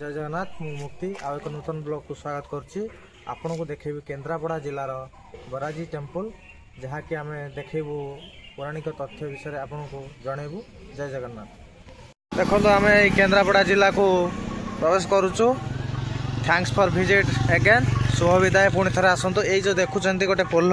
जय जगन्नाथ मु मुक्ति आ एक नूतन ब्लॉग को स्वागत करुच्ची आपन को देखेबी केन्द्रापड़ा जिलार बराजी टेम्पल जहाँकि आम देखेबू पौराणिक तथ्य विषय आपन को जनइबू। जय जगन्नाथ। देखो आम केन्द्रापड़ा जिला को प्रवेश करुचु। Thanks for visit again. शुभ विदाय पुणी थे आसतु। ये जो देखुं गोटे पोल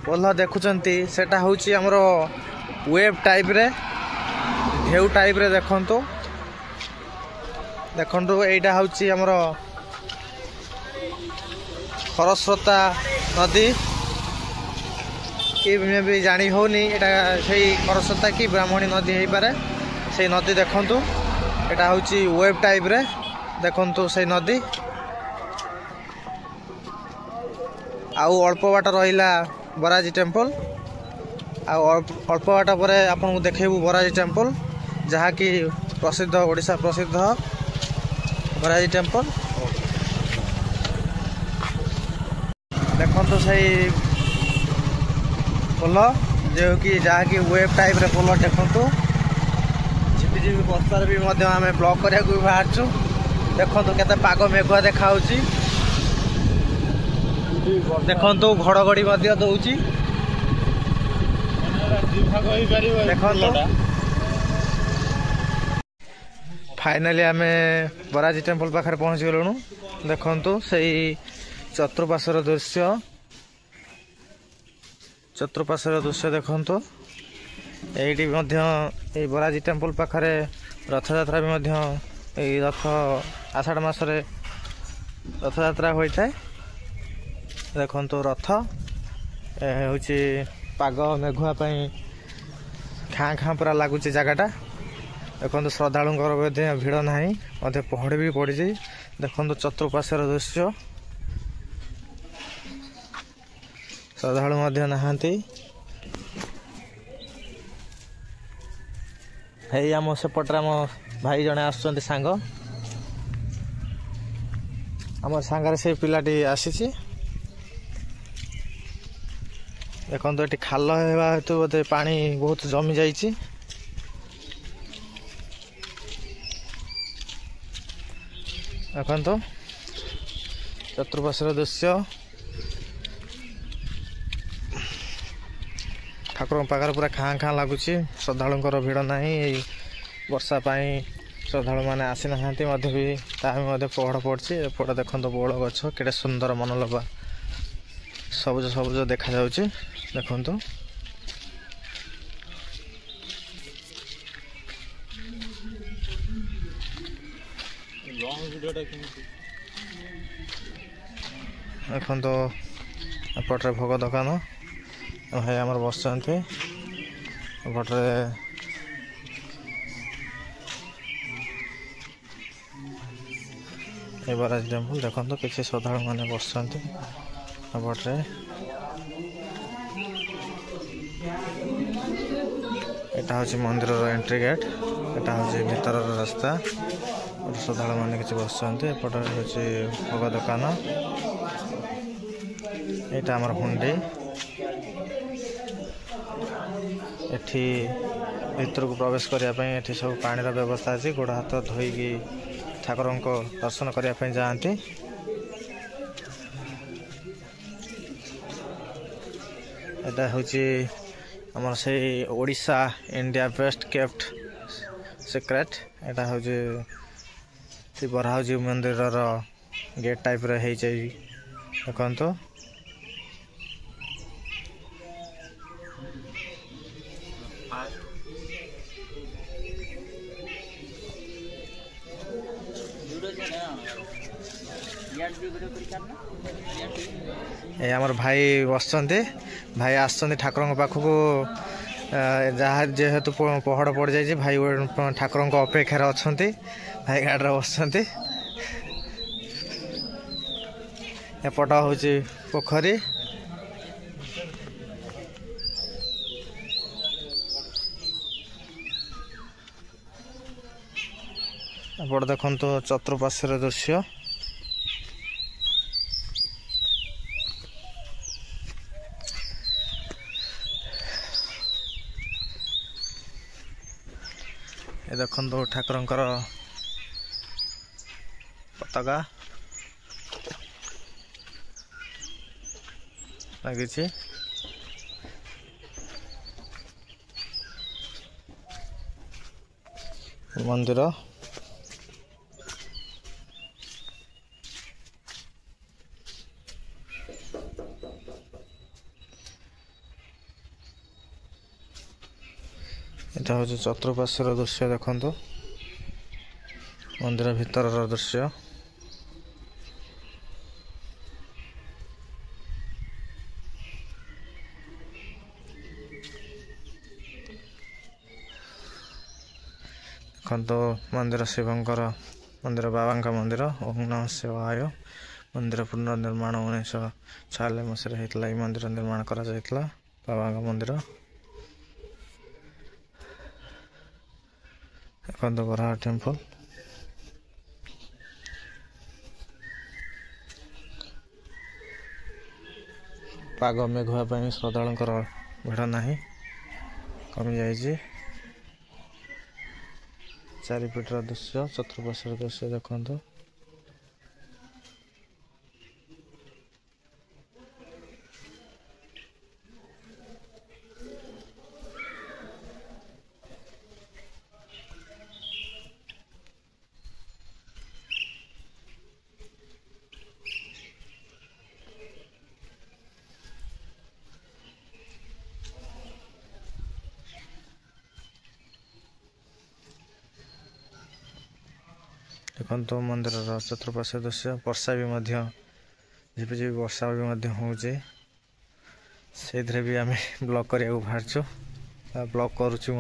पोल देखुं सेटा हूँ आमर वेब टाइप रे ढेउ टाइप रे देखंतु देखु यहीटा हूँ आमर खरस्रोता नदी कि भी जानी होनी यहाँ से खरस्रोता कि ब्राह्मणी नदी हो पारे से नदी देखु यहाँ हूँ वेब टाइप रे देखु से नदी आउ अल्प बाट रहा बराजी टेम्पल अल्प बाट पर आपको देखेबू बराजी टेम्पल जहाँकि प्रसिद्ध ओडिशा प्रसिद्ध बराजी टेम्पल। देखो से पोल जो कि जहाँकि वेब टाइप रे पोल देखु झिपी बस्तार भी आम ब्लॉक करने भी बाहर देखो केते पाग मेघुआ देखा देखो घड़घड़ी दौची देखो फाइनाली आम बराजी टेम्पल पाखे पहुँच गलुणु। देखु से चतुर्पार्श्वर दृश्य देखु ये बराजी टेम्पल पाखे रथयात्रा भी रथ आषाढ़ मासरे रथयात्रा होता है। देखु रथ हूँ पाग मेघुआ खाँ खाँ पूरा लगुच जगटा देखो श्रद्धालु भिड़ ना पहड़ भी पड़ी। देखो चतुर्पार्श्वर दृश्य श्रद्धालु नहांती है आम सेपटे आम भाई जड़े आसुच्च सांग आम सांगारे से पिलाटी आसी देखो ये खाल हेतु बोधे पानी बहुत जमी जाइए। देखो चतुर्पार्श्वर दृश्य ठाकुर पाखे पूरा खाँ खाँ लगुच श्रद्धालुंर भिड़ ना वर्षा श्रद्धालु मैंने आसी ना भी पहड़ पड़ी एपटे देखो बौल गछ केटे सुंदर मनलोभा सबुज सबुज देखा जाउछि। देखो देखो एपटे भोग दुकान भाई आमर बस एपटे बराजी टेम्पल देखो किसी श्रद्धालु मैंने बस एपटे यहाँ हूँ मंदिर एंट्री गेट यहाँ हूँ भीतर रास्ता श्रद्धालु मैंने किसी बस एपटे हूँ भोग दुकान यहाँ आमर हुंडी एठी भीतर को प्रवेश करने सब पानी व्यवस्था अच्छी गोड़ हाथ धोईकी ठाकुर को दर्शन करने जाती। यहाँ हूँ आमर से Odisha India best kept secret यहाँ हूँ बराहजी मंदिर गेट टाइप रे देखो ये आमर भाई बस भाई आस ठाकुर पाखक जहाँ जेहेतु पहड़ पड़ जाए भाई ठाकुर अपेक्षार अच्छा भाई गाड़ी बस एपट हूँ पोखरी एपट देखो चतुर्पार्श्वर दृश्य देखो ठाकुर पताका लगी मंदिर এটা হচ্ছে চতুর্পাশ্বর দৃশ্য দেখন্তু मंदिर भीतर दृश्य देखो मंदिर शिवंकर मंदिर बाबा मंदिर ओम नमः शिवाय मंदिर पुनर्निर्माण 1946 मसीह होता मंदिर निर्माण करा जायतला बाबा मंदिर देखो बराह टेम्पल पाग मेघुआ श्रद्धालु भिड़ ना कमी जाइए चारिपीटर दृश्य चतुर्पार्श्वर दृश्य देखते देखो मंदिर चतुर्पार्श्व दृश्य वर्षा भी झिपिझिपि वर्षा भी होचे से भी आम ब्लॉग करने बाहर ब्लॉग करुचु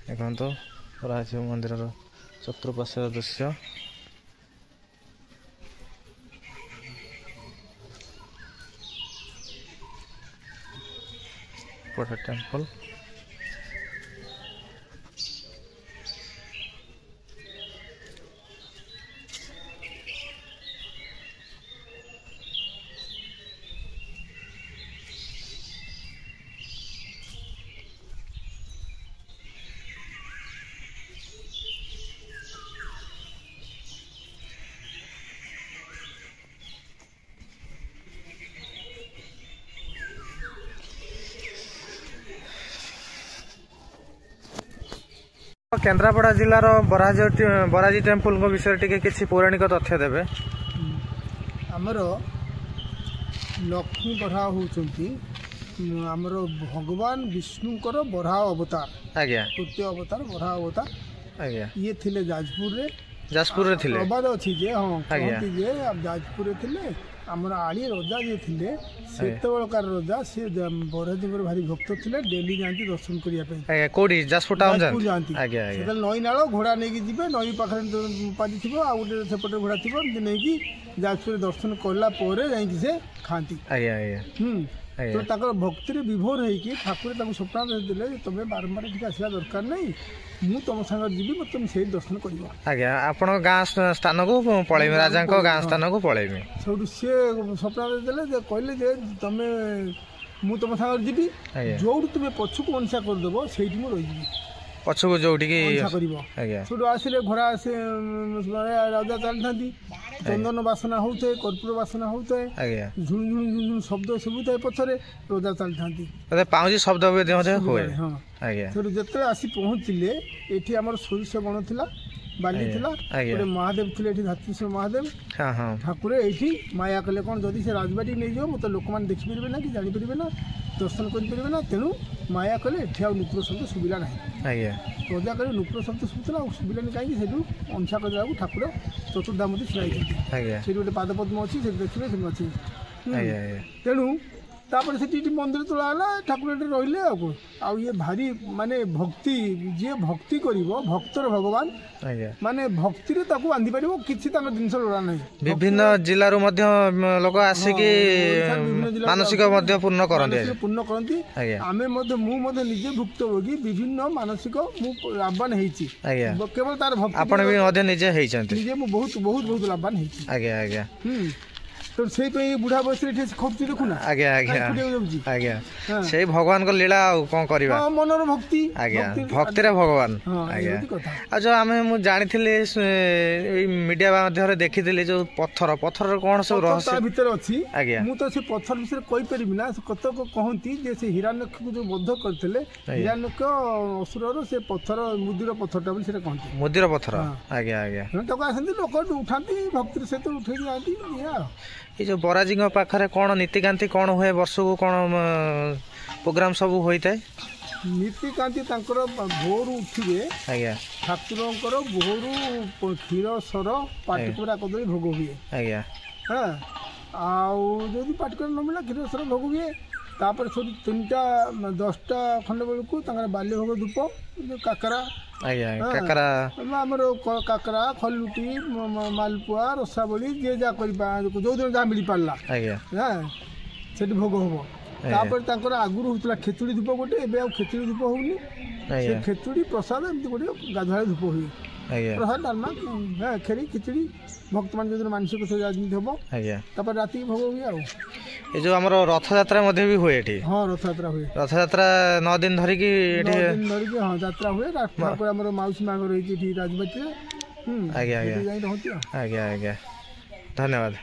देखो पराशिव मंदिर चतुर्पार्श्व दृश्य बड़ा टेम्पल केन्द्रापड़ा जिलार बराजी टेम्पल विषय टिके किसी पौराणिक तथ्य देवे आमर लक्ष्मी बराह होचंती आमर भगवान विष्णुकर बराह अवतार आज्ञा तृतीय अवतार बराह अवतार आज्ञा ये थिले जाजपुर रे थिले प्रबाद अछि जे हां कहती जे अब जाजपुर रे थिले आमर आली राजा जे थिले सेतेबेलकार राजा से बराजीवर भारी भक्त थिले डेली जानती दर्शन करिया पे आज्ञा कोडी जाजपुर टाउन जानती आज्ञा आज्ञा नई नाळ घोड़ा नेकी जिबे नई पाखरे पादी थिबो आ उडे सेपटे घोड़ा थिबो नेकी जाजपुर दर्शन करला पोरे जाई से खांती आज्ञा आज्ञा तो ताकर भक्ति विभोर होगी ठाकुर स्वप्न देते तुम बारंबार ठीक आसला दरकार नहीं मु तुम सागर जी तुम से दर्शन कर आज्ञा आपण गाँ स्थान को पलैबी राजा गाँ स्थान को पलैबी सब सी स्वप्न देते कहले तुम मु तुम सागर जी जो तुम पछक अनुसा करदेव से रही पछक जो आसिले घोड़ा आसे राजा चली था चंदन बासना होता है कर्पूर बासना होता है झुण झुण झुण शब्द शुभुता है पछरे राजा चली था पाउजी शब्द हाँ जिते आसी पहुँचले ये आम सोरिष बण था बाली गोटे महादेव थे धात्रीश्वर महादेव ठाकुर ये माया कले कौन जदि से राजबाड़ी नहीं जाओ मतलब लोक मैंने देखिपारे ना कि जापर ना दर्शन करें ना तेणु माया कले ये नुपुर शब्द शुभिला ना रजा कले नुपुर शब्द शुभुला शुभिलानी कहीं अंशा कर ठाकुर चतुर्धामती छुड़ाई से गोटे पादपद्म अच्छी देखिए अच्छी तेणु तापर से मंदिर तोला ठाकुर रहिले ये भारी माने भक्ति जी भक्ति करिवो भक्तर भगवान माने भक्ति रे ताकू बांधी पारिबो किछि तांग जिंस लोड़ा नहीं विभिन्न जिल्ला रो मध्य लोक आसी कि मानसिक मध्य पूर्ण करंती आमे मध्य मु मध्य निजे भुक्तभोगी विभिन्न मानसिक मु लाभवान हेछि केवल तार भक्ति आपण भी मध्य निजे हेछंती निजे मु बहुत बहुत बहुत लाभवान हेछि आज्ञा आज्ञा तो से बुढ़ा बयस खोजु देखुना आज्ञा आज्ञा आज्ञा से भगवान को लीला कौन करवा मनर भक्ति आज्ञा भक्ति रे भगवान आज्ञा आ जो आमे मु जानि थिले मीडिया माध्यम देखि थिले जो पत्थर पत्थर कोन सब रहस्य भीतर अछि आज्ञा मु तो से पत्थर विषय कहि परिबि ना कत को कहंती जे से हिरण्यक को जो बद्ध करथिले हिरण्यक असुरर से पत्थर मुदिर पत्थरटा बोली से कहंती मुदिर पत्थर आज्ञा आज्ञा तो आसंती लोक उठांती भक्ति से तो उठै जाती या ये जो बराजी पाखे कौन नीतिकांति कौन हुए वर्ष को कौन प्रोग्राम सब होता है नीतिकांति भोर उठिए आज्ञा ठाकुर भोर क्षीर सर पाटिकरा कदली भोग हुए आज्ञा हाँ आदि पाटिकरा न मिला क्षीर सर भोग हुए तापर सब 3टा 10टा खंड बेलू बाल्य भोग धूप काकरा काकरा आमर काकरा खलुटी मालपुआ रसावली जे जा कर जो दिन जहाँ मिल पारा से भोग हम तापर आगुरी होता खेचुड़ी धूप गोटे एवं खेचुड़ी धूप होनी से खेचुड़ी प्रसाद एमती गोटे गाधुआ धूप हुए प्रसाद डालमा खेरी खिचड़ी भक्त मान जो मानसिक हम राति भोग हुए ये जो आम रथ यात्रा भी हुए हाँ रथ यात्रा हुए रथ यात्रा 9 दिन धरिकी हाँ यात्रा हुए ठाकुर आम मौसी माँ घर राजबाटी आज्ञा आज्ञा आज्ञा आज्ञा धन्यवाद।